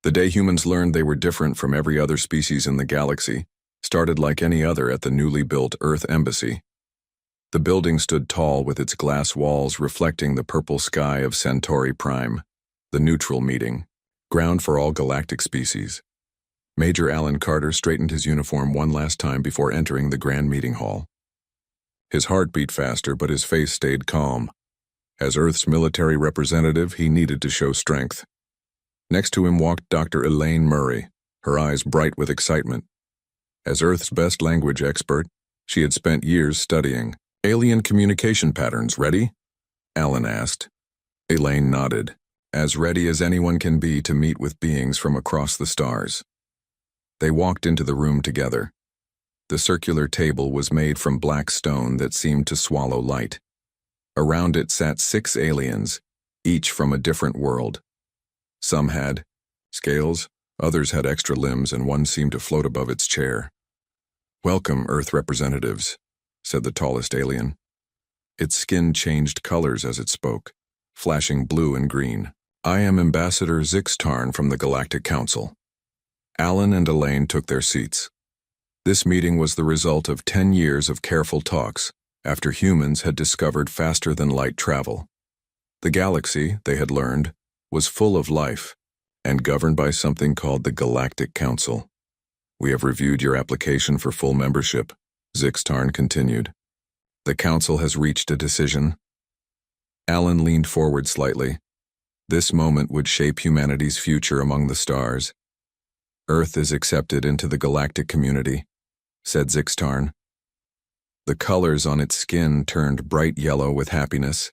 The day humans learned they were different from every other species in the galaxy started like any other at the newly built Earth Embassy. The building stood tall with its glass walls reflecting the purple sky of Centauri Prime, the neutral meeting, ground for all galactic species. Major Alan Carter straightened his uniform one last time before entering the grand meeting hall. His heart beat faster, but his face stayed calm. As Earth's military representative, he needed to show strength. Next to him walked Dr. Elaine Murray, her eyes bright with excitement. As Earth's best language expert, she had spent years studying alien communication patterns. Ready? Alan asked. Elaine nodded, as ready as anyone can be to meet with beings from across the stars. They walked into the room together. The circular table was made from black stone that seemed to swallow light. Around it sat 6 aliens, each from a different world. Some had scales, others had extra limbs, and one seemed to float above its chair. "Welcome, Earth representatives," said the tallest alien. Its skin changed colors as it spoke, flashing blue and green. "I am Ambassador Zixtarn from the Galactic Council." Alan and Elaine took their seats. This meeting was the result of 10 years of careful talks after humans had discovered faster-than-light travel. The galaxy, they had learned, was full of life and governed by something called the Galactic Council. "We have reviewed your application for full membership," Zixtarn continued. "The Council has reached a decision." Alan leaned forward slightly. This moment would shape humanity's future among the stars. "Earth is accepted into the galactic community," said Zixtarn. The colors on its skin turned bright yellow with happiness.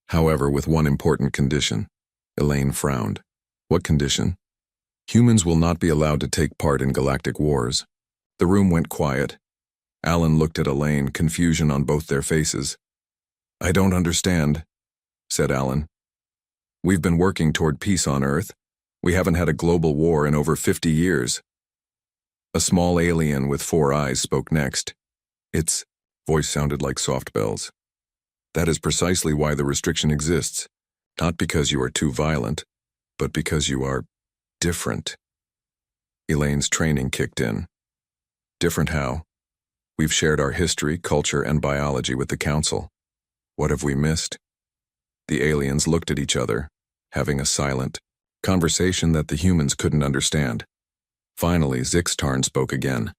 "However, with one important condition." Elaine frowned. "What condition?" "Humans will not be allowed to take part in galactic wars." The room went quiet. Alan looked at Elaine, confusion on both their faces. "I don't understand," said Alan. "We've been working toward peace on Earth. We haven't had a global war in over 50 years. A small alien with 4 eyes spoke next. Its voice sounded like soft bells. "That is precisely why the restriction exists. Not because you are too violent, but because you are different." Elaine's training kicked in. "Different how?" "We've shared our history, culture, and biology with the Council. What have we missed?" The aliens looked at each other, having a silent conversation that the humans couldn't understand. Finally, Zixtarn spoke again.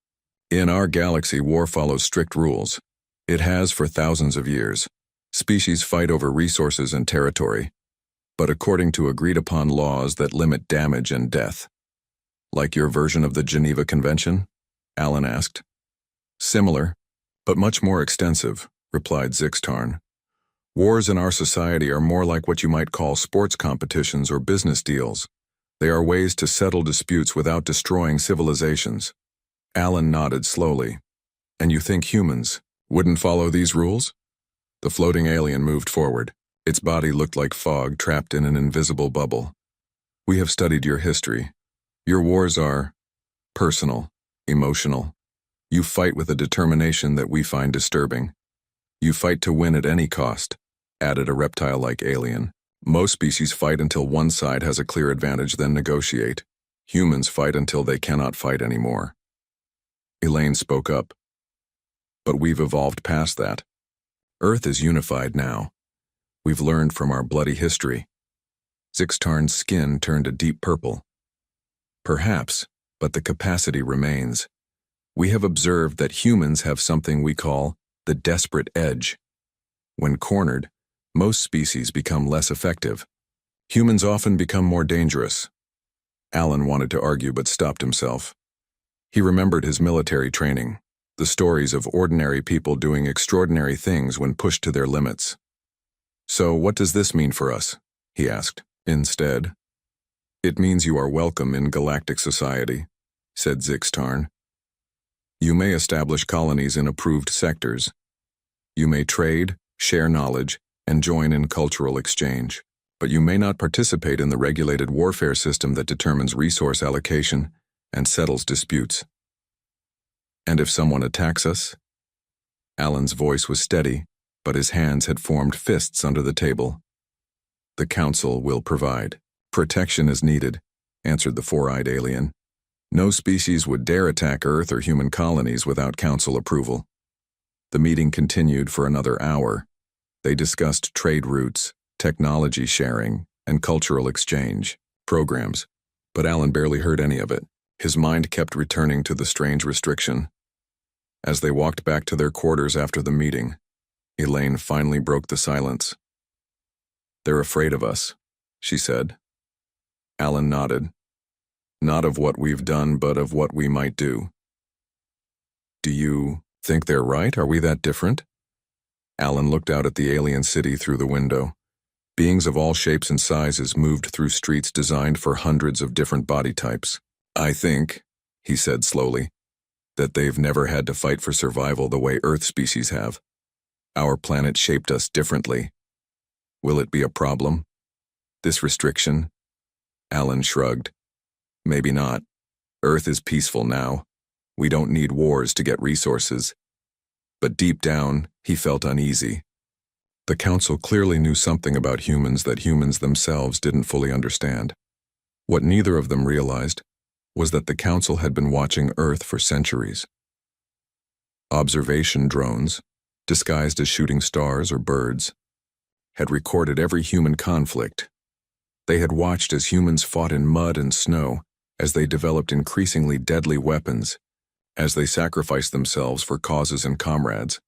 "In our galaxy, war follows strict rules. It has for thousands of years. Species fight over resources and territory, but according to agreed-upon laws that limit damage and death." "Like your version of the Geneva Convention?" Alan asked. "Similar, but much more extensive," replied Zixtarn. "Wars in our society are more like what you might call sports competitions or business deals. They are ways to settle disputes without destroying civilizations." Alan nodded slowly. "And you think humans wouldn't follow these rules?" The floating alien moved forward. Its body looked like fog trapped in an invisible bubble. "We have studied your history. Your wars are personal, emotional. You fight with a determination that we find disturbing. You fight to win at any cost," added a reptile-like alien. "Most species fight until one side has a clear advantage, then negotiate. Humans fight until they cannot fight anymore." Elaine spoke up. "But we've evolved past that. Earth is unified now. We've learned from our bloody history." Zixtarn's skin turned a deep purple. "Perhaps, but the capacity remains. We have observed that humans have something we call the desperate edge. When cornered, most species become less effective. Humans often become more dangerous." Alan wanted to argue but stopped himself. He remembered his military training, the stories of ordinary people doing extraordinary things when pushed to their limits. "So what does this mean for us?" he asked. "Instead, it means you are welcome in galactic society," said Zixtarn. "You may establish colonies in approved sectors. You may trade, share knowledge, and join in cultural exchange. But you may not participate in the regulated warfare system that determines resource allocation and settles disputes." "And if someone attacks us?" Alan's voice was steady, but his hands had formed fists under the table. "The Council will provide. Protection is needed. answered the four-eyed alien. No species would dare attack Earth or human colonies without council approval. The meeting continued for another hour. They discussed trade routes, technology sharing, and cultural exchange programs, but Alan barely heard any of it. His mind kept returning to the strange restriction. As they walked back to their quarters after the meeting, Elaine finally broke the silence. "They're afraid of us," she said. Alan nodded. "Not of what we've done, but of what we might do." "Do you think they're right? Are we that different?" Alan looked out at the alien city through the window. Beings of all shapes and sizes moved through streets designed for hundreds of different body types. "I think," he said slowly, "that they've never had to fight for survival the way Earth species have. Our planet shaped us differently. Will it be a problem? This restriction?" Alan shrugged. "Maybe not. Earth is peaceful now. We don't need wars to get resources." But deep down, he felt uneasy. The Council clearly knew something about humans that humans themselves didn't fully understand. What neither of them realized was that the Council had been watching Earth for centuries. Observation drones, disguised as shooting stars or birds, had recorded every human conflict. They had watched as humans fought in mud and snow, as they developed increasingly deadly weapons, as they sacrificed themselves for causes and comrades.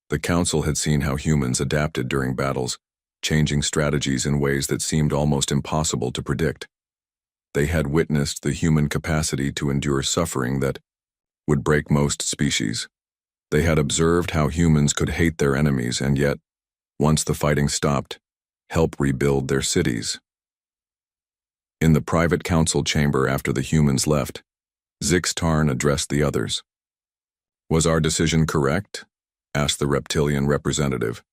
The Council had seen how humans adapted during battles, changing strategies in ways that seemed almost impossible to predict. They had witnessed the human capacity to endure suffering that would break most species. They had observed how humans could hate their enemies and yet, once the fighting stopped, help rebuild their cities. In the private council chamber after the humans left, Zix-Tarn addressed the others. "Was our decision correct?" asked the reptilian representative.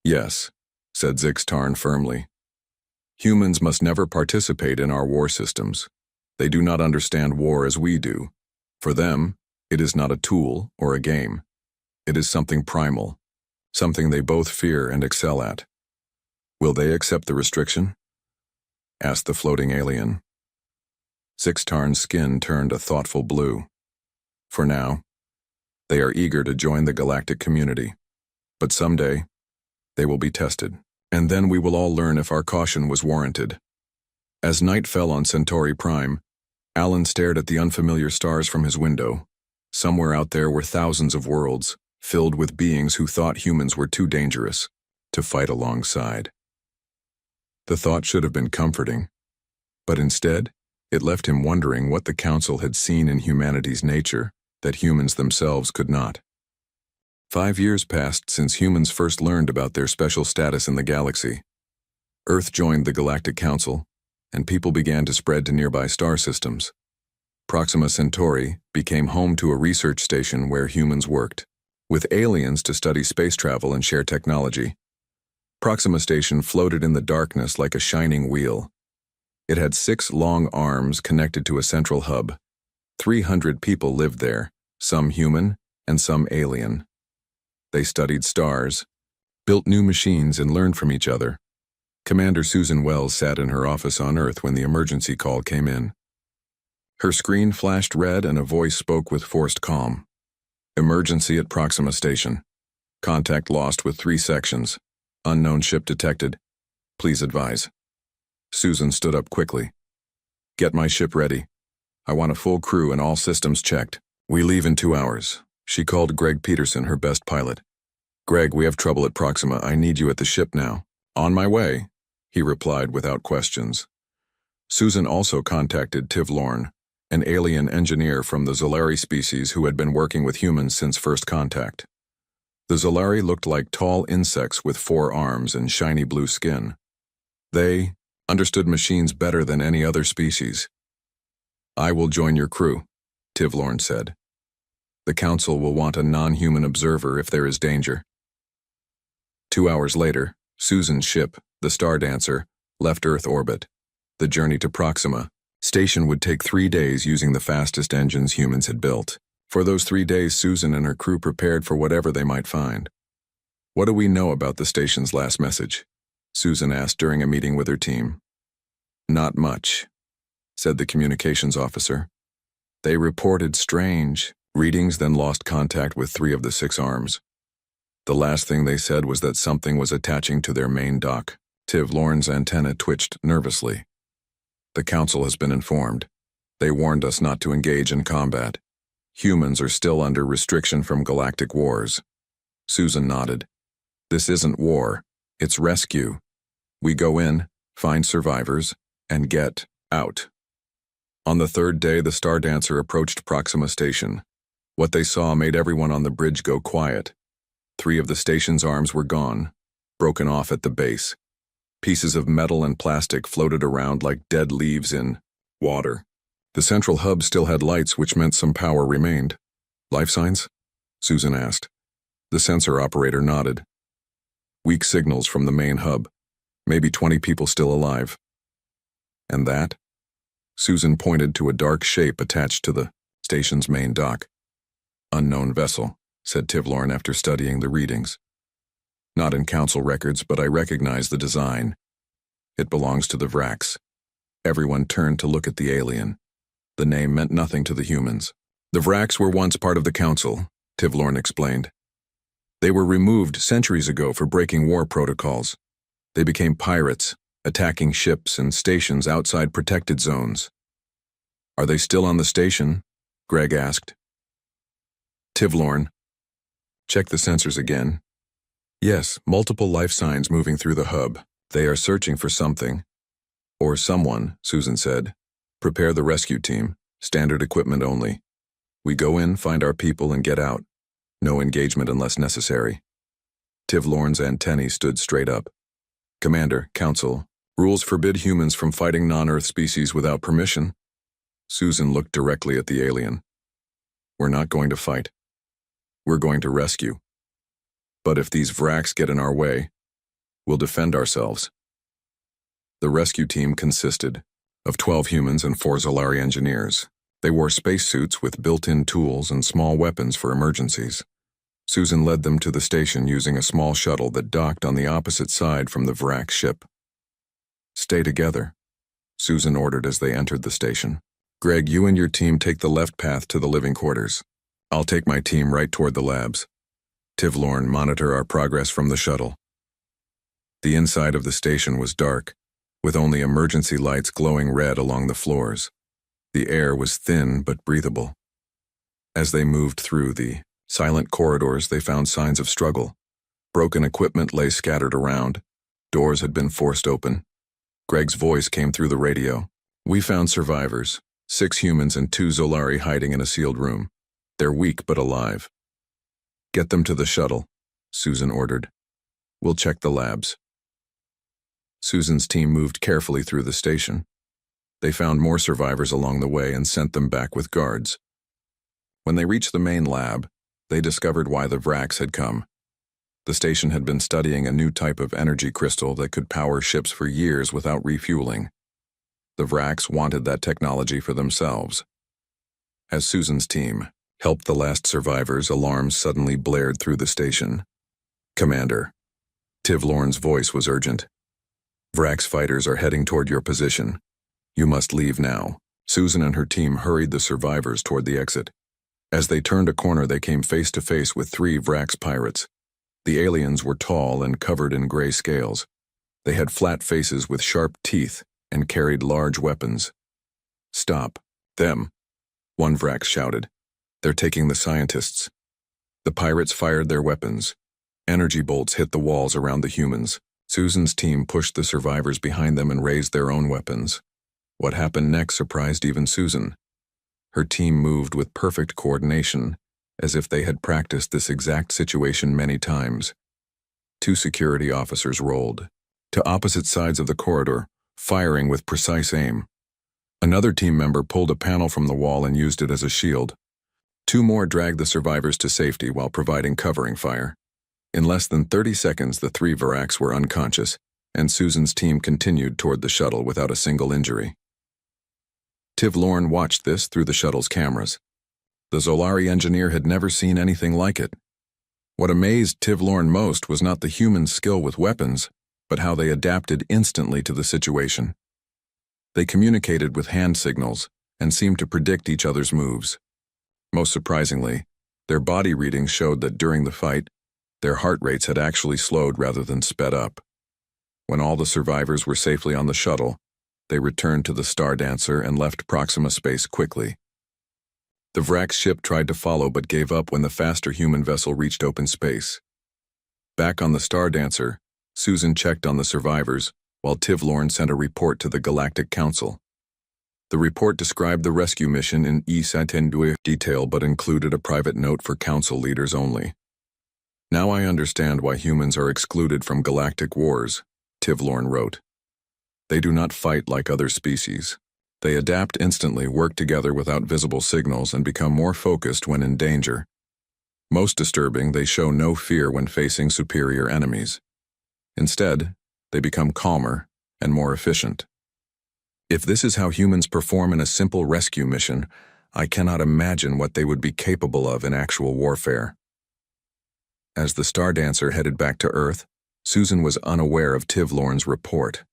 "Yes," said Zix-Tarn firmly. "Humans must never participate in our war systems. They do not understand war as we do. For them, it is not a tool or a game. It is something primal, something they both fear and excel at." "Will they accept the restriction?" asked the floating alien. Zix-Tarn's skin turned a thoughtful blue. "For now, they are eager to join the galactic community. But someday, they will be tested. And then we will all learn if our caution was warranted." As night fell on Centauri Prime, Alan stared at the unfamiliar stars from his window. Somewhere out there were thousands of worlds, filled with beings who thought humans were too dangerous to fight alongside. The thought should have been comforting, but instead, it left him wondering what the Council had seen in humanity's nature that humans themselves could not. 5 years passed since humans first learned about their special status in the galaxy. Earth joined the Galactic Council, and people began to spread to nearby star systems. Proxima Centauri became home to a research station where humans worked, with aliens to study space travel and share technology. Proxima Station floated in the darkness like a shining wheel. It had 6 long arms connected to a central hub. 300 people lived there, some human and some alien. They studied stars, built new machines, and learned from each other. Commander Susan Wells sat in her office on Earth when the emergency call came in. Her screen flashed red and a voice spoke with forced calm. "Emergency at Proxima Station. Contact lost with 3 sections. Unknown ship detected. Please advise." Susan stood up quickly. "Get my ship ready. I want a full crew and all systems checked. We leave in 2 hours." She called Greg Peterson, her best pilot. "Greg, we have trouble at Proxima. I need you at the ship now." "On my way," he replied without questions. Susan also contacted Tiv Lorne, an alien engineer from the Zolari species who had been working with humans since first contact. The Zolari looked like tall insects with 4 arms and shiny blue skin. They understood machines better than any other species. "I will join your crew," Tiv Lorne said. "The Council will want a non-human observer if there is danger." 2 hours later, Susan's ship, the Star Dancer, left Earth orbit. The journey to Proxima Station would take 3 days using the fastest engines humans had built. For those 3 days, Susan and her crew prepared for whatever they might find. "What do we know about the station's last message?" Susan asked during a meeting with her team. "Not much. said the communications officer. They reported strange readings, then lost contact with 3 of the 6 arms. The last thing they said was that something was attaching to their main dock. Tivlorn's antenna twitched nervously. The council has been informed. They warned us not to engage in combat. Humans are still under restriction from galactic wars. Susan nodded. This isn't war, it's rescue. We go in, find survivors, and get out. On the 3rd day, the Star Dancer approached Proxima Station. What they saw made everyone on the bridge go quiet. 3 of the station's arms were gone, broken off at the base. Pieces of metal and plastic floated around like dead leaves in water. The central hub still had lights, which meant some power remained. Life signs? Susan asked. The sensor operator nodded. Weak signals from the main hub. Maybe 20 people still alive. And that? Susan pointed to a dark shape attached to the station's main dock. Unknown vessel, said Tivlorn after studying the readings. Not in council records, but I recognize the design. It belongs to the Vrax. Everyone turned to look at the alien. The name meant nothing to the humans. The Vrax were once part of the council, Tivlorn explained. They were removed centuries ago for breaking war protocols. They became pirates, attacking ships and stations outside protected zones. Are they still on the station? Greg asked. Tivlorn. Check the sensors again. Yes, multiple life signs moving through the hub. They are searching for something. Or someone, Susan said. Prepare the rescue team. Standard equipment only. We go in, find our people, and get out. No engagement unless necessary. Tivlorn's antennae stood straight up. Commander, Council, rules forbid humans from fighting non-Earth species without permission. Susan looked directly at the alien. We're not going to fight. We're going to rescue. But if these Vrax get in our way, we'll defend ourselves. The rescue team consisted of 12 humans and 4 Zolari engineers. They wore spacesuits with built-in tools and small weapons for emergencies. Susan led them to the station using a small shuttle that docked on the opposite side from the Vrax ship. Stay together, Susan ordered as they entered the station. Greg, you and your team take the left path to the living quarters. I'll take my team right toward the labs. Tivlorn, monitor our progress from the shuttle. The inside of the station was dark, with only emergency lights glowing red along the floors. The air was thin but breathable. As they moved through the silent corridors, they found signs of struggle. Broken equipment lay scattered around. Doors had been forced open. Greg's voice came through the radio. We found survivors, 6 humans and 2 Zolari hiding in a sealed room. They're weak but alive. Get them to the shuttle, Susan ordered. We'll check the labs. Susan's team moved carefully through the station. They found more survivors along the way and sent them back with guards. When they reached the main lab, they discovered why the Vrax had come. The station had been studying a new type of energy crystal that could power ships for years without refueling. The Vrax wanted that technology for themselves. As Susan's team helped the last survivors, alarms suddenly blared through the station. Commander. Tivlorn's voice was urgent. Vrax fighters are heading toward your position. You must leave now. Susan and her team hurried the survivors toward the exit. As they turned a corner, they came face to face with 3 Vrax pirates. The aliens were tall and covered in gray scales. They had flat faces with sharp teeth and carried large weapons. Stop. Them. One Vrax shouted. They're taking the scientists. The pirates fired their weapons. Energy bolts hit the walls around the humans. Susan's team pushed the survivors behind them and raised their own weapons. What happened next surprised even Susan. Her team moved with perfect coordination, as if they had practiced this exact situation many times. 2 security officers rolled to opposite sides of the corridor, firing with precise aim. Another team member pulled a panel from the wall and used it as a shield. 2 more dragged the survivors to safety while providing covering fire. In less than 30 seconds, the 3 Vrax were unconscious, and Susan's team continued toward the shuttle without a single injury. Tivlorn watched this through the shuttle's cameras. The Zolari engineer had never seen anything like it. What amazed Tivlorn most was not the human skill with weapons, but how they adapted instantly to the situation. They communicated with hand signals and seemed to predict each other's moves. Most surprisingly, their body readings showed that during the fight, their heart rates had actually slowed rather than sped up. When all the survivors were safely on the shuttle, they returned to the Star Dancer and left Proxima Space quickly. The Vrak's ship tried to follow but gave up when the faster human vessel reached open space. Back on the Star Dancer, Susan checked on the survivors, while Tivlorn sent a report to the Galactic Council. The report described the rescue mission in detail but included a private note for council leaders only. "Now I understand why humans are excluded from galactic wars," Tivlorn wrote. "They do not fight like other species. They adapt instantly, work together without visible signals, and become more focused when in danger. Most disturbing, they show no fear when facing superior enemies. Instead, they become calmer and more efficient. If this is how humans perform in a simple rescue mission, I cannot imagine what they would be capable of in actual warfare." As the Star Dancer headed back to Earth, Susan was unaware of Tivlorn's report.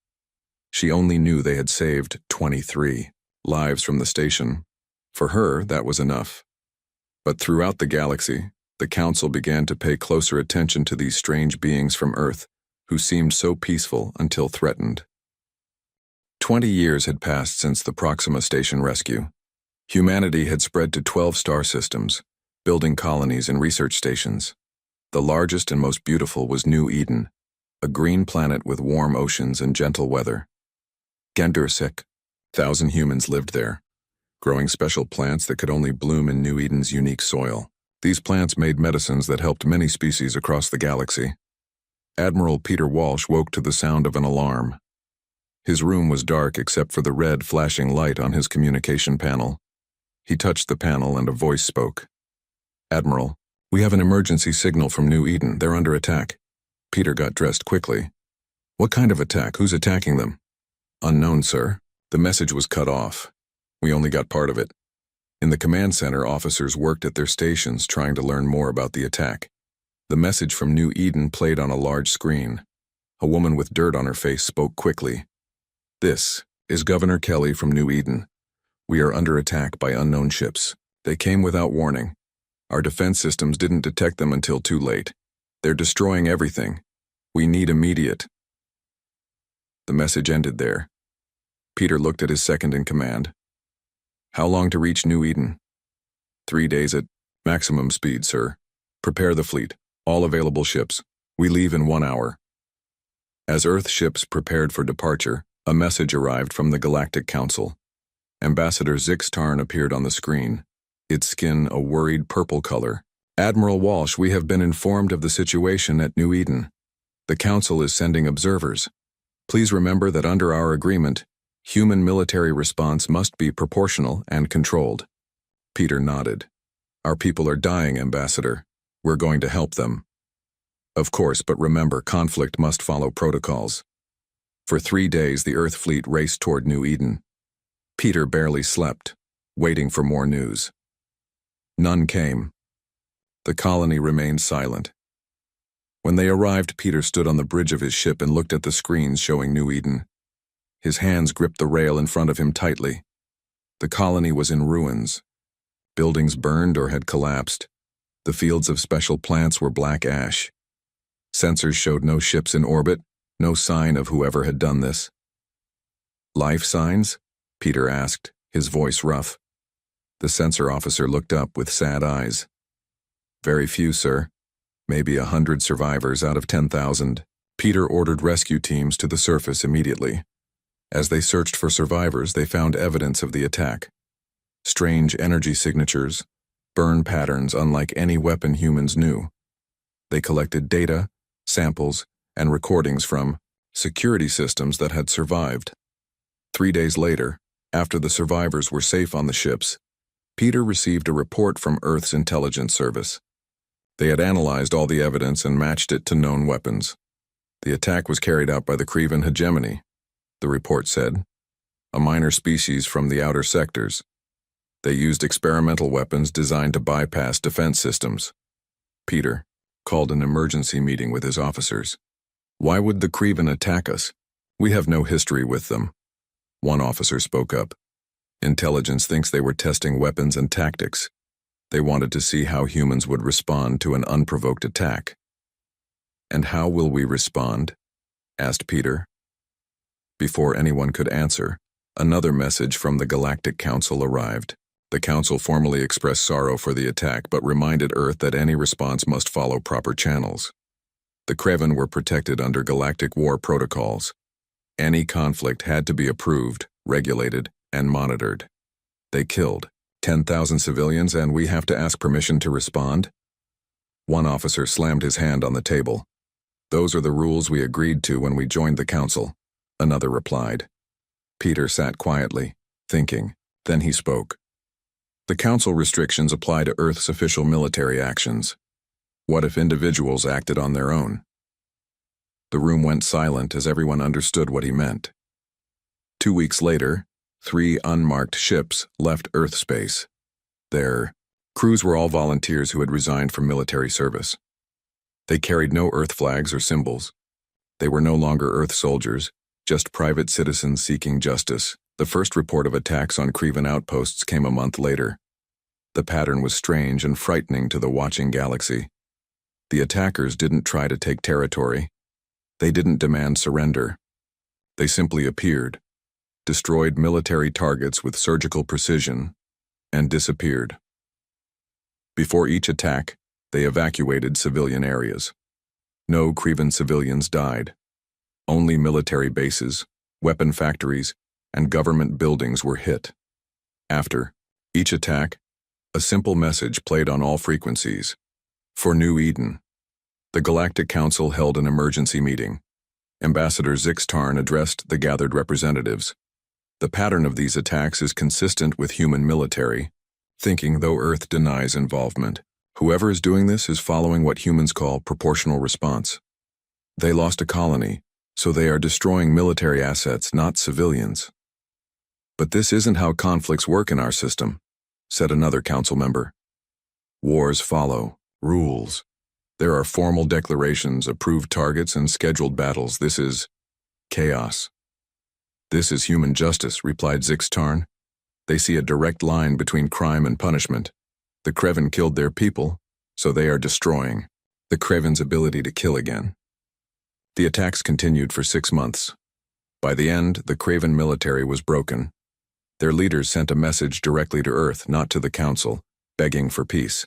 She only knew they had saved 23 lives from the station. For her, that was enough. But throughout the galaxy, the Council began to pay closer attention to these strange beings from Earth, who seemed so peaceful until threatened. 20 years had passed since the Proxima Station rescue. Humanity had spread to 12 star systems, building colonies and research stations. The largest and most beautiful was New Eden, a green planet with warm oceans and gentle weather. Gendursik, 1,000 humans lived there, growing special plants that could only bloom in New Eden's unique soil. These plants made medicines that helped many species across the galaxy. Admiral Peter Walsh woke to the sound of an alarm. His room was dark except for the red flashing light on his communication panel. He touched the panel and a voice spoke. "Admiral, we have an emergency signal from New Eden. They're under attack." Peter got dressed quickly. "What kind of attack? Who's attacking them?" "Unknown, sir. The message was cut off. We only got part of it." In the command center, officers worked at their stations trying to learn more about the attack. The message from New Eden played on a large screen. A woman with dirt on her face spoke quickly. "This is Governor Kelly from New Eden. We are under attack by unknown ships. They came without warning. Our defense systems didn't detect them until too late. They're destroying everything. We need immediate." The message ended there. Peter looked at his second-in-command. "How long to reach New Eden?" 3 days at maximum speed, sir. Prepare the fleet. All available ships. We leave in 1 hour." As Earth ships prepared for departure, a message arrived from the Galactic Council. Ambassador Zix Tarn appeared on the screen, its skin a worried purple color. "Admiral Walsh, we have been informed of the situation at New Eden. The Council is sending observers. Please remember that under our agreement, human military response must be proportional and controlled." Peter nodded. "Our people are dying, Ambassador. We're going to help them." "Of course, but remember, conflict must follow protocols." For 3 days, the Earth fleet raced toward New Eden. Peter barely slept, waiting for more news. None came. The colony remained silent. When they arrived, Peter stood on the bridge of his ship and looked at the screens showing New Eden. His hands gripped the rail in front of him tightly. The colony was in ruins. Buildings burned or had collapsed. The fields of special plants were black ash. Sensors showed no ships in orbit, no sign of whoever had done this. "Life signs?" Peter asked, his voice rough. The sensor officer looked up with sad eyes. "Very few, sir. Maybe 100 survivors out of 10,000. Peter ordered rescue teams to the surface immediately. As they searched for survivors, they found evidence of the attack. Strange energy signatures, burn patterns unlike any weapon humans knew. They collected data, samples, and recordings from security systems that had survived. 3 days later, after the survivors were safe on the ships, Peter received a report from Earth's intelligence service. They had analyzed all the evidence and matched it to known weapons. The attack was carried out by the Crevan hegemony, the report said, a minor species from the outer sectors. They used experimental weapons designed to bypass defense systems. Peter called an emergency meeting with his officers. "Why would the Crevan attack us? We have no history with them." One officer spoke up. Intelligence thinks they were testing weapons and tactics. They wanted to see how humans would respond to an unprovoked attack. And how will we respond? Asked Peter. Before anyone could answer, another message from the Galactic Council arrived. The Council formally expressed sorrow for the attack but reminded Earth that any response must follow proper channels. The Kreven were protected under galactic war protocols. Any conflict had to be approved, regulated, and monitored. They killed 10,000 civilians and we have to ask permission to respond? One officer slammed his hand on the table. Those are the rules we agreed to when we joined the Council, another replied. Peter sat quietly, thinking. Then he spoke. The Council restrictions apply to Earth's official military actions. What if individuals acted on their own? The room went silent as everyone understood what he meant. 2 weeks later, 3 unmarked ships left Earth space. Their crews were all volunteers who had resigned from military service. They carried no Earth flags or symbols. They were no longer Earth soldiers, just private citizens seeking justice. The first report of attacks on Kreven outposts came a month later. The pattern was strange and frightening to the watching galaxy. The attackers didn't try to take territory. They didn't demand surrender. They simply appeared, destroyed military targets with surgical precision, and disappeared. Before each attack, they evacuated civilian areas. No Kreven civilians died. Only military bases, weapon factories, and government buildings were hit. After each attack, a simple message played on all frequencies. For New Eden. The Galactic Council held an emergency meeting. Ambassador Zix Tarn addressed the gathered representatives. The pattern of these attacks is consistent with human military thinking, though Earth denies involvement. Whoever is doing this is following what humans call proportional response. They lost a colony, so they are destroying military assets, not civilians. But this isn't how conflicts work in our system, said another council member. Wars follow rules. There are formal declarations, approved targets, and scheduled battles. This is chaos. This is human justice, replied Zix Tarn. They see a direct line between crime and punishment. The Kreven killed their people, so they are destroying the Kreven's ability to kill again. The attacks continued for 6 months. By the end, the Kreven military was broken. Their leaders sent a message directly to Earth, not to the Council, begging for peace.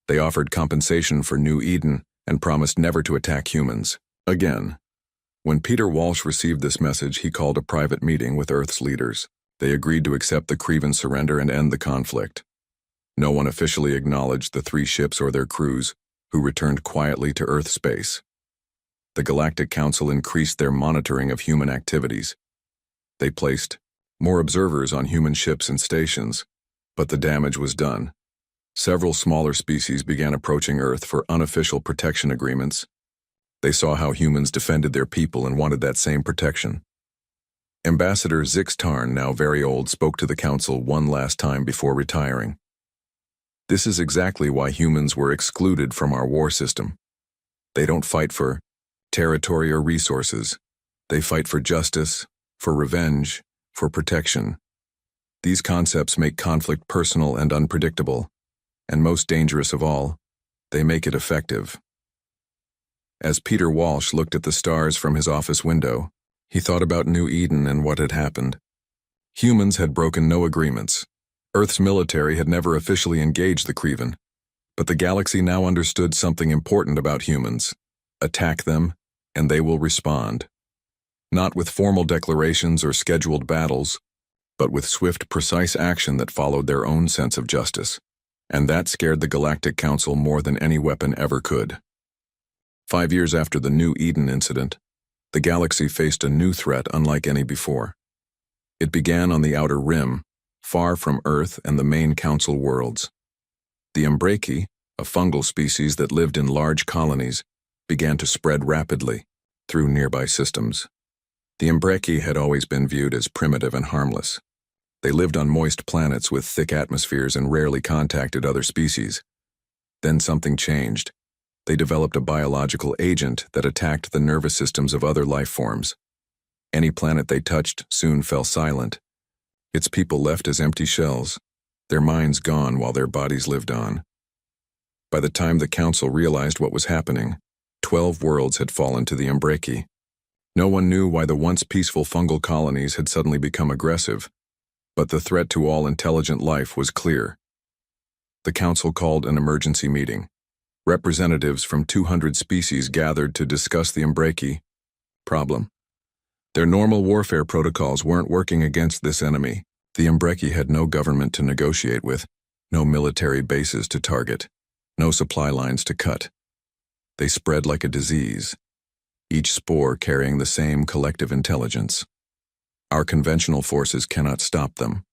They offered compensation for New Eden and promised never to attack humans again. When Peter Walsh received this message, he called a private meeting with Earth's leaders. They agreed to accept the Kreven surrender and end the conflict. No one officially acknowledged the 3 ships or their crews, who returned quietly to Earth space. The Galactic Council increased their monitoring of human activities. They placed more observers on human ships and stations, but the damage was done. Several smaller species began approaching Earth for unofficial protection agreements. They saw how humans defended their people and wanted that same protection. Ambassador Zix Tarn, now very old, spoke to the Council one last time before retiring. This is exactly why humans were excluded from our war system. They don't fight for territory or resources. They fight for justice, for revenge, for protection. These concepts make conflict personal and unpredictable, and most dangerous of all, they make it effective. As Peter Walsh looked at the stars from his office window, he thought about New Eden and what had happened. Humans had broken no agreements. Earth's military had never officially engaged the Kreven, but the galaxy now understood something important about humans. Attack them, and they will respond. Not with formal declarations or scheduled battles, but with swift, precise action that followed their own sense of justice. And that scared the Galactic Council more than any weapon ever could. 5 years after the New Eden incident, the galaxy faced a new threat unlike any before. It began on the outer rim, far from Earth and the main Council worlds. The Umbraci, a fungal species that lived in large colonies, began to spread rapidly through nearby systems. The Umbraci had always been viewed as primitive and harmless. They lived on moist planets with thick atmospheres and rarely contacted other species. Then something changed. They developed a biological agent that attacked the nervous systems of other life forms. Any planet they touched soon fell silent. Its people left as empty shells, their minds gone while their bodies lived on. By the time the Council realized what was happening, 12 worlds had fallen to the Umbreki. No one knew why the once peaceful fungal colonies had suddenly become aggressive, but the threat to all intelligent life was clear. The Council called an emergency meeting. Representatives from 200 species gathered to discuss the Umbreki problem. Their normal warfare protocols weren't working against this enemy. The Umbreki had no government to negotiate with, no military bases to target, no supply lines to cut. They spread like a disease, each spore carrying the same collective intelligence. Our conventional forces cannot stop them,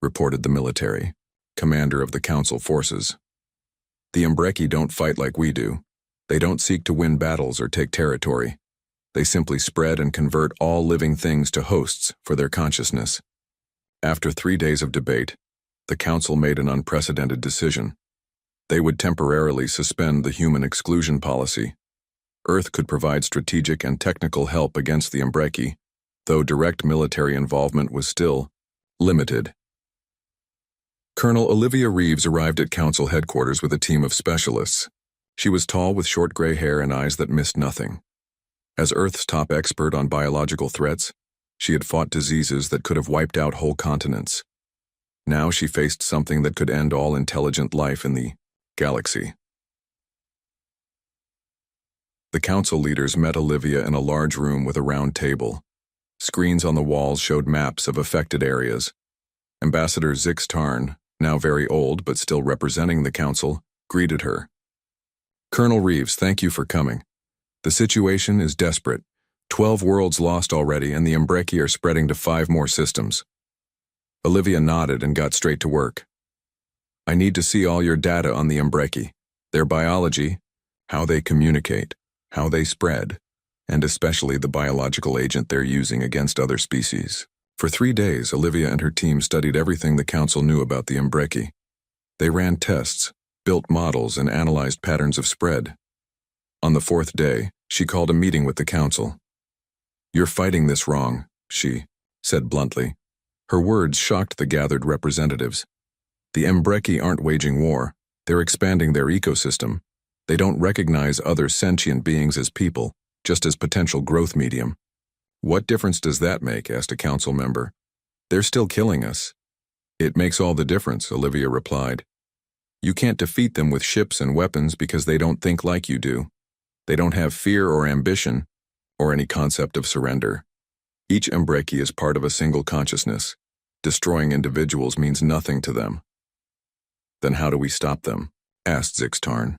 reported the military, commander of the Council forces. The Umbreki don't fight like we do. They don't seek to win battles or take territory. They simply spread and convert all living things to hosts for their consciousness. After 3 days of debate, the Council made an unprecedented decision. They would temporarily suspend the human exclusion policy. Earth could provide strategic and technical help against the Umbreki, though direct military involvement was still limited. Colonel Olivia Reeves arrived at Council headquarters with a team of specialists. She was tall with short gray hair and eyes that missed nothing. As Earth's top expert on biological threats, she had fought diseases that could have wiped out whole continents. Now she faced something that could end all intelligent life in the galaxy. The Council leaders met Olivia in a large room with a round table. Screens on the walls showed maps of affected areas. Ambassador Zix Tarn, now very old but still representing the Council, greeted her. Colonel Reeves, thank you for coming. The situation is desperate. 12 worlds lost already, and the Umbreki are spreading to 5 more systems. Olivia nodded and got straight to work. I need to see all your data on the Umbreki, their biology, how they communicate, how they spread, and especially the biological agent they're using against other species. For 3 days, Olivia and her team studied everything the Council knew about the Umbreki. They ran tests, built models, and analyzed patterns of spread. On the 4th day, she called a meeting with the Council. You're fighting this wrong, she said bluntly. Her words shocked the gathered representatives. The Umbreki aren't waging war, they're expanding their ecosystem. They don't recognize other sentient beings as people, just as potential growth medium. What difference does that make? Asked a Council member. They're still killing us. It makes all the difference, Olivia replied. You can't defeat them with ships and weapons because they don't think like you do. They don't have fear or ambition, or any concept of surrender. Each Umbreki is part of a single consciousness. Destroying individuals means nothing to them. Then how do we stop them? Asked Zix Tarn.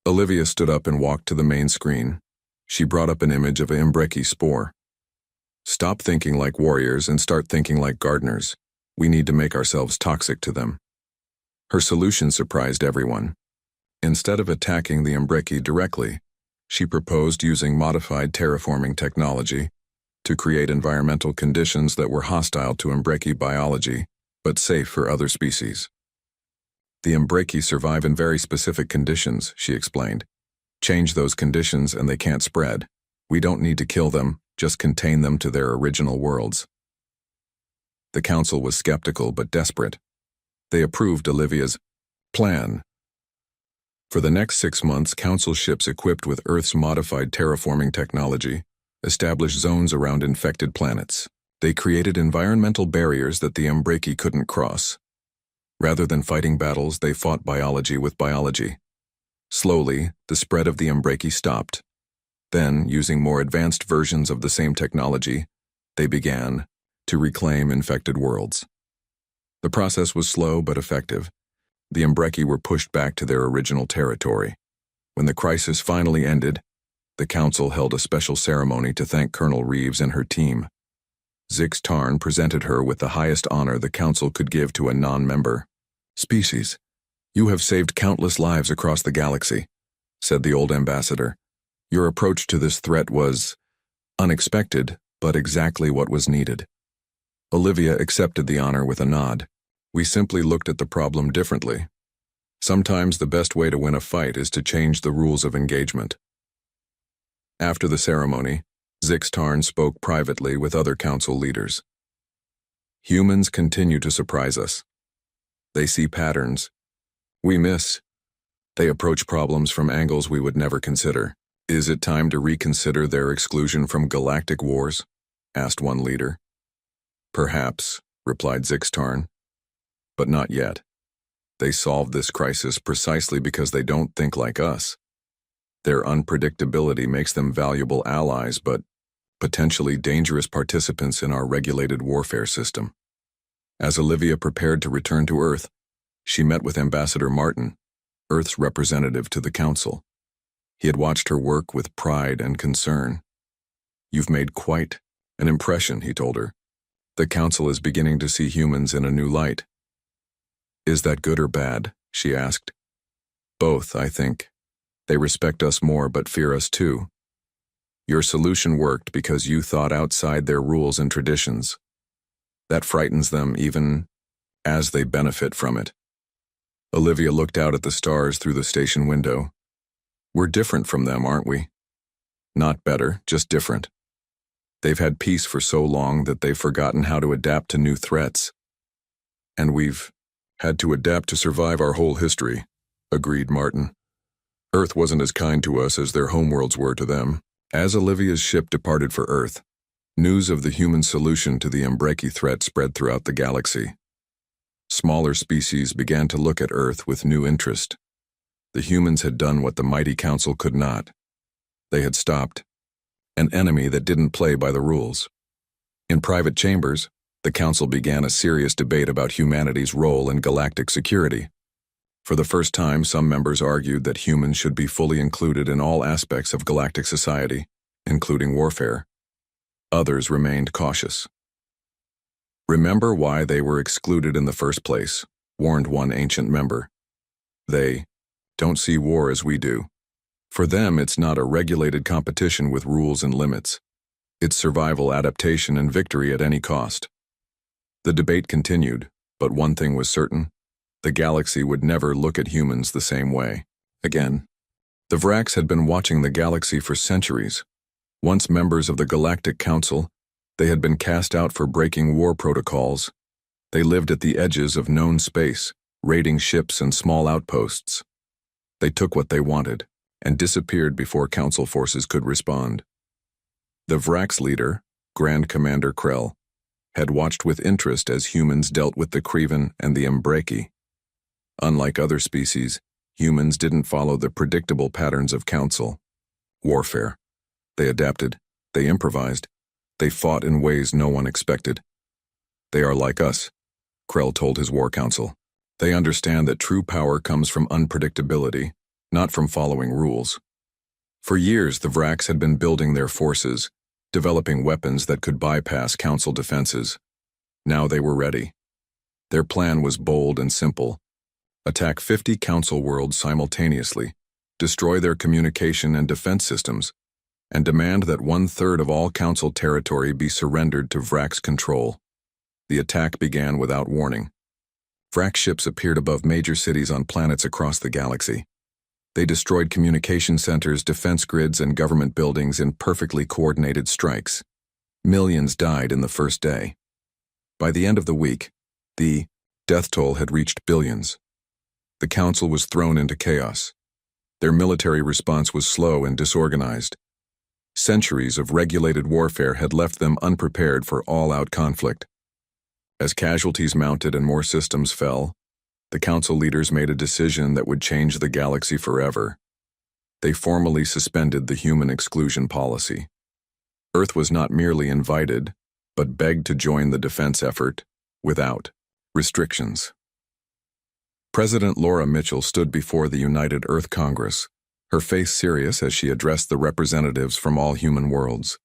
Olivia stood up and walked to the main screen. She brought up an image of an Umbreki spore. Stop thinking like warriors and start thinking like gardeners. We need to make ourselves toxic to them. Her solution surprised everyone. Instead of attacking the Umbreki directly, she proposed using modified terraforming technology to create environmental conditions that were hostile to Umbreki biology, but safe for other species. The Umbreki survive in very specific conditions, she explained. Change those conditions and they can't spread. We don't need to kill them, just contain them to their original worlds. The Council was skeptical but desperate. They approved Olivia's plan. For the next 6 months, Council ships equipped with Earth's modified terraforming technology established zones around infected planets. They created environmental barriers that the Umbreki couldn't cross. Rather than fighting battles, they fought biology with biology. Slowly, the spread of the Umbreki stopped. Then, using more advanced versions of the same technology, they began to reclaim infected worlds. The process was slow but effective. The Umbreki were pushed back to their original territory. When the crisis finally ended, the Council held a special ceremony to thank Colonel Reeves and her team. Zix Tarn presented her with the highest honor the Council could give to a non-member species. You have saved countless lives across the galaxy, said the old ambassador. Your approach to this threat was unexpected, but exactly what was needed. Olivia accepted the honor with a nod. We simply looked at the problem differently. Sometimes the best way to win a fight is to change the rules of engagement. After the ceremony, Zixtarn spoke privately with other council leaders. Humans continue to surprise us. They see patterns. We miss. They approach problems from angles we would never consider. Is it time to reconsider their exclusion from galactic wars? Asked one leader. Perhaps, replied Zixtarn. But not yet. They solved this crisis precisely because they don't think like us. Their unpredictability makes them valuable allies, but potentially dangerous participants in our regulated warfare system. As Olivia prepared to return to Earth, she met with Ambassador Martin, Earth's representative to the Council. He had watched her work with pride and concern. You've made quite an impression, he told her. The Council is beginning to see humans in a new light. Is that good or bad? She asked. Both, I think. They respect us more but fear us too. Your solution worked because you thought outside their rules and traditions. That frightens them even as they benefit from it. Olivia looked out at the stars through the station window. We're different from them, aren't we? Not better, just different. They've had peace for so long that they've forgotten how to adapt to new threats. And we've had to adapt to survive our whole history, agreed Martin. Earth wasn't as kind to us as their homeworlds were to them. As Olivia's ship departed for Earth, news of the human solution to the Umbreki threat spread throughout the galaxy. Smaller species began to look at Earth with new interest. The humans had done what the mighty Council could not. They had stopped an enemy that didn't play by the rules. In private chambers, the Council began a serious debate about humanity's role in galactic security. For the first time, some members argued that humans should be fully included in all aspects of galactic society, including warfare. Others remained cautious. Remember why they were excluded in the first place, warned one ancient member. They don't see war as we do. For them, it's not a regulated competition with rules and limits. It's survival, adaptation, and victory at any cost. The debate continued, but one thing was certain. The galaxy would never look at humans the same way again. The Vracs had been watching the galaxy for centuries. Once members of the Galactic Council, they had been cast out for breaking war protocols. They lived at the edges of known space, raiding ships and small outposts. They took what they wanted and disappeared before Council forces could respond. The Vracs leader, Grand Commander Krell, had watched with interest as humans dealt with the Kreven and the Umbreki. Unlike other species, humans didn't follow the predictable patterns of Council warfare. They adapted, they improvised, they fought in ways no one expected. They are like us, Krell told his war council. They understand that true power comes from unpredictability, not from following rules. For years, the Vracs had been building their forces, developing weapons that could bypass Council defenses. Now they were ready. Their plan was bold and simple. Attack 50 Council worlds simultaneously, destroy their communication and defense systems, and demand that 1/3 of all Council territory be surrendered to Vracs control. The attack began without warning. Vrac ships appeared above major cities on planets across the galaxy. They destroyed communication centers, defense grids, and government buildings in perfectly coordinated strikes. Millions died in the first day. By the end of the week, the death toll had reached billions. The Council was thrown into chaos. Their military response was slow and disorganized. Centuries of regulated warfare had left them unprepared for all-out conflict. As casualties mounted and more systems fell, the Council leaders made a decision that would change the galaxy forever. They formally suspended the human exclusion policy. Earth was not merely invited, but begged to join the defense effort without restrictions. President Laura Mitchell stood before the United Earth Congress, her face serious as she addressed the representatives from all human worlds.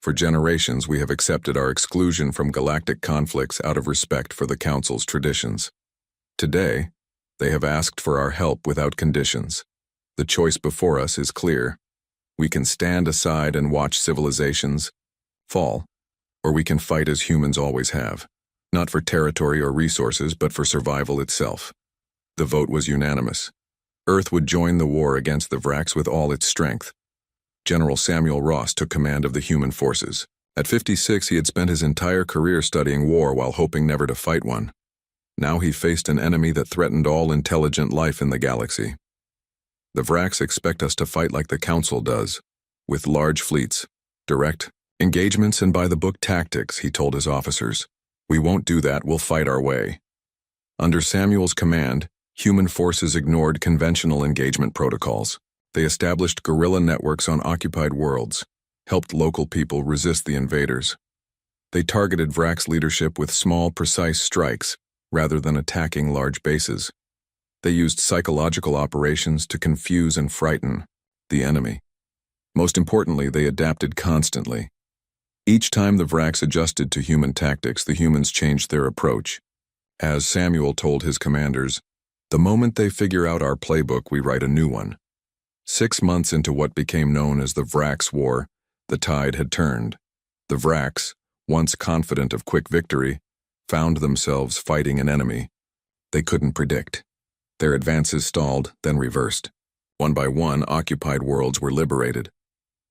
For generations, we have accepted our exclusion from galactic conflicts out of respect for the Council's traditions. Today, they have asked for our help without conditions. The choice before us is clear. We can stand aside and watch civilizations fall, or we can fight as humans always have, not for territory or resources, but for survival itself. The vote was unanimous. Earth would join the war against the Vracs with all its strength. General Samuel Ross took command of the human forces. At 56, he had spent his entire career studying war while hoping never to fight one. Now he faced an enemy that threatened all intelligent life in the galaxy. The Vraks expect us to fight like the Council does, with large fleets, direct engagements and by-the-book tactics, he told his officers. We won't do that, we'll fight our way. Under Samuel's command, human forces ignored conventional engagement protocols. They established guerrilla networks on occupied worlds, helped local people resist the invaders. They targeted Vraks' leadership with small, precise strikes, rather than attacking large bases. They used psychological operations to confuse and frighten the enemy. Most importantly, they adapted constantly. Each time the Vraks adjusted to human tactics, the humans changed their approach. As Samuel told his commanders, "The moment they figure out our playbook, we write a new one." 6 months into what became known as the Vraks War, the tide had turned. The Vraks, once confident of quick victory, found themselves fighting an enemy they couldn't predict. Their advances stalled, then reversed. One by one, occupied worlds were liberated.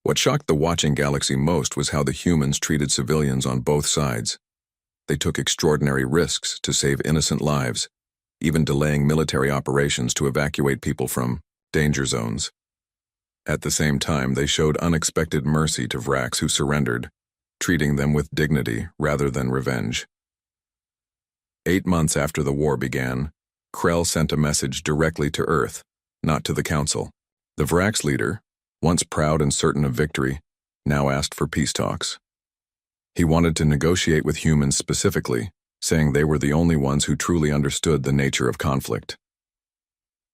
What shocked the watching galaxy most was how the humans treated civilians on both sides. They took extraordinary risks to save innocent lives, even delaying military operations to evacuate people from danger zones. At the same time, they showed unexpected mercy to Vraks who surrendered, treating them with dignity rather than revenge. 8 months after the war began, Krell sent a message directly to Earth, not to the Council. The Vraks leader, once proud and certain of victory, now asked for peace talks. He wanted to negotiate with humans specifically, saying they were the only ones who truly understood the nature of conflict.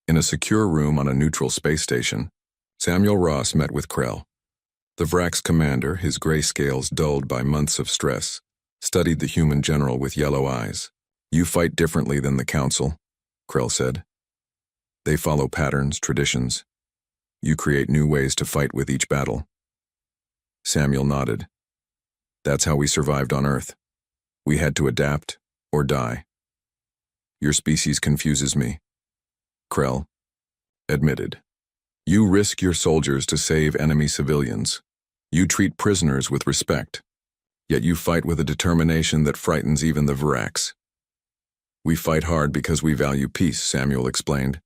In a secure room on a neutral space station, Samuel Ross met with Krell. The Vraks commander, his gray scales dulled by months of stress, studied the human general with yellow eyes. "You fight differently than the Council," Krell said. "They follow patterns, traditions. You create new ways to fight with each battle." Samuel nodded. "That's how we survived on Earth. We had to adapt or die." "Your species confuses me," Krell admitted. "You risk your soldiers to save enemy civilians. You treat prisoners with respect. Yet you fight with a determination that frightens even the Vraks." "We fight hard because we value peace," Samuel explained.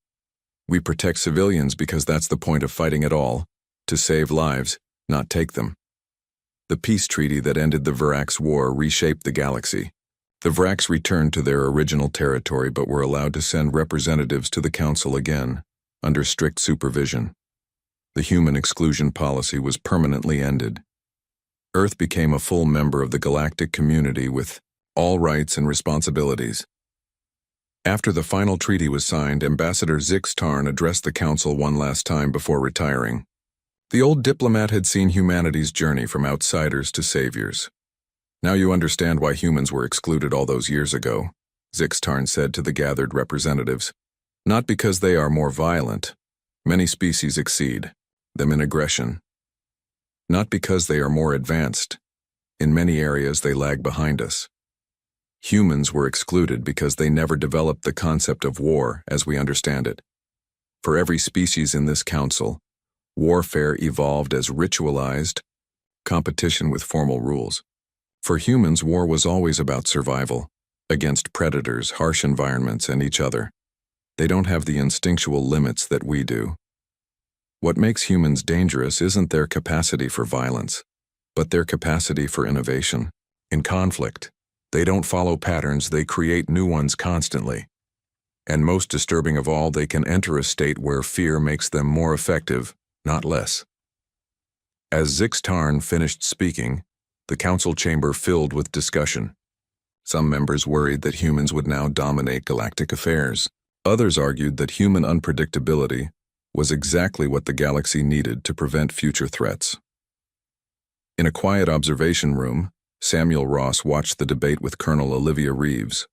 "We protect civilians because that's the point of fighting at all, to save lives, not take them." The peace treaty that ended the Vraks War reshaped the galaxy. The Vraks returned to their original territory but were allowed to send representatives to the Council again, under strict supervision. The human exclusion policy was permanently ended. Earth became a full member of the galactic community with all rights and responsibilities. After the final treaty was signed, Ambassador Zix Tarn addressed the Council one last time before retiring. The old diplomat had seen humanity's journey from outsiders to saviors. "Now you understand why humans were excluded all those years ago," Zix Tarn said to the gathered representatives. "Not because they are more violent. Many species exceed them in aggression. Not because they are more advanced. In many areas they lag behind us. Humans were excluded because they never developed the concept of war as we understand it. For every species in this council, warfare evolved as ritualized competition with formal rules. For humans, war was always about survival, against predators, harsh environments, and each other. They don't have the instinctual limits that we do. What makes humans dangerous isn't their capacity for violence, but their capacity for innovation. In conflict, they don't follow patterns, they create new ones constantly. And most disturbing of all, they can enter a state where fear makes them more effective, not less." As Zix Tarn finished speaking, the council chamber filled with discussion. Some members worried that humans would now dominate galactic affairs. Others argued that human unpredictability was exactly what the galaxy needed to prevent future threats. In a quiet observation room, Samuel Ross watched the debate with Colonel Olivia Reeves.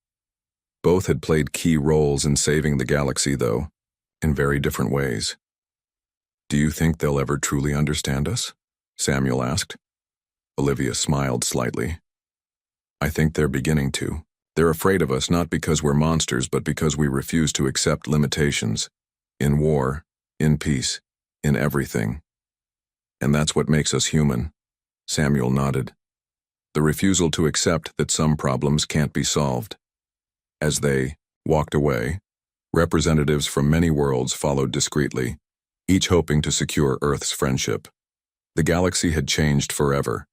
Both had played key roles in saving the galaxy, though, in very different ways. "Do you think they'll ever truly understand us?" Samuel asked. Olivia smiled slightly. "I think they're beginning to. They're afraid of us not because we're monsters, but because we refuse to accept limitations. In war, in peace, in everything." And that's what makes us human. Samuel nodded. The refusal to accept that some problems can't be solved. As they walked away, representatives from many worlds followed discreetly, each hoping to secure Earth's friendship. The galaxy had changed forever.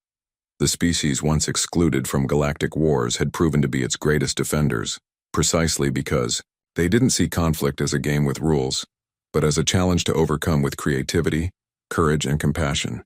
The species once excluded from galactic wars had proven to be its greatest defenders, precisely because they didn't see conflict as a game with rules, but as a challenge to overcome with creativity, courage, and compassion.